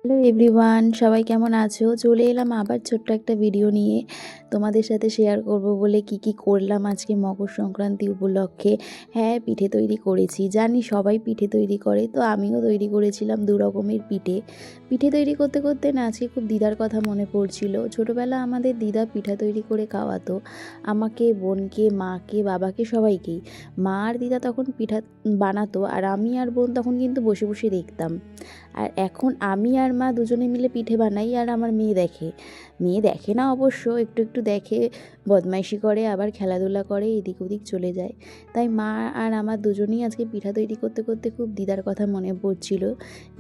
Hello everyone, সবাই কেমন আছো? চলে এলাম আবার ছোট্ট একটা ভিডিও নিয়ে তোমাদের সাথে শেয়ার করব বলে কি করলাম আজকে মকর সংক্রান্তি উপলক্ষে। হ্যাঁ, পিঠে তৈরি করেছি। জানি সবাই পিঠে তৈরি করে, তো আমিও তৈরি করেছিলাম 2 রকমের পিঠে। পিঠে তৈরি করতে করতে না আজকে খুব দিদার কথা মনে পড়ছিল। ছোটোবেলা আমাদের দিদা পিঠা তৈরি করে খাওয়াতো আমাকে, বোনকে, মাকে, বাবাকে, সবাইকেই। মা আর দিদা তখন পিঠা বানাতো আর আমি আর বোন তখন কিন্তু বসে বসে দেখতাম। আর এখন আমি আর মা দুজনে মিলে পিঠে বানাই আর আমার মেয়ে দেখে। মেয়ে দেখে না অবশ্য, একটু একটু দেখে, বদমাইশি করে, আবার খেলাধুলা করে, এদিক ওদিক চলে যায়। তাই মা আর আমার দুজনেই আজকে পিঠা তৈরি করতে করতে খুব দিদার কথা মনে পড়ছিল।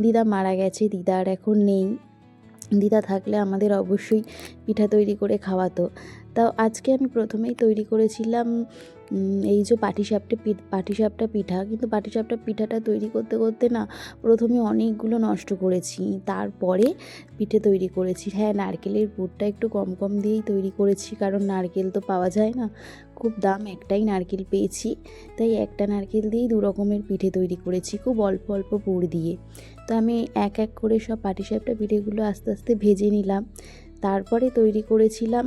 দিদা মারা গেছে, দিদা আর এখন নেই। দিদা থাকলে আমাদের অবশ্যই পিঠা তৈরি করে খাওয়াতো। তাও আজকে আমি প্রথমেই তৈরি করেছিলাম এই যে পাটিসাপটা পিঠা। কিন্তু পাটিসাপটা পিঠাটা তৈরি করতে করতে না প্রথমে অনেকগুলো নষ্ট করেছি, তারপরে পিঠে তৈরি করেছি। হ্যাঁ, নারকেলের পুরটা একটু কম কম দিয়েই তৈরি করেছি, কারণ নারকেল তো পাওয়া যায় না, খুব দাম। একটাই নারকেল পেয়েছি, তাই একটা নারকেল দিয়েই 2 রকমের পিঠে তৈরি করেছি, খুব অল্প অল্প পুর দিয়ে। তো আমি এক এক করে সব পাটিসাপটা পিঠেগুলো আস্তে আস্তে ভেজে নিলাম। তারপরে তৈরি করেছিলাম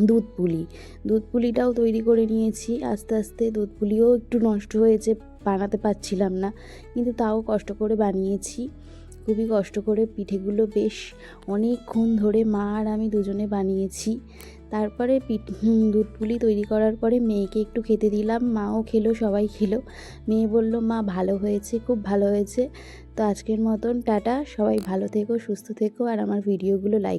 দুধ পুলি। দুধ পুলিটাও তৈরি করে নিয়েছি আস্তে আস্তে। দুধ পুলিও একটু নষ্ট হয়েছে, বানাতে পারছিলাম না, কিন্তু তাও কষ্ট করে বানিয়েছি। খুবই কষ্ট করে পিঠেগুলো বেশ অনেকক্ষণ ধরে মা আর আমি দুজনে বানিয়েছি। তারপরে দুধ পুলি তৈরি করার পরে মেয়েকে একটু খেতে দিলাম, মাও খেলো, সবাই খেলো। মেয়ে বলল, মা ভালো হয়েছে, খুব ভালো হয়েছে। তো আজকের মতন টাটা, সবাই ভালো থেকো, সুস্থ থেকো, আর আমার ভিডিওগুলো লাইক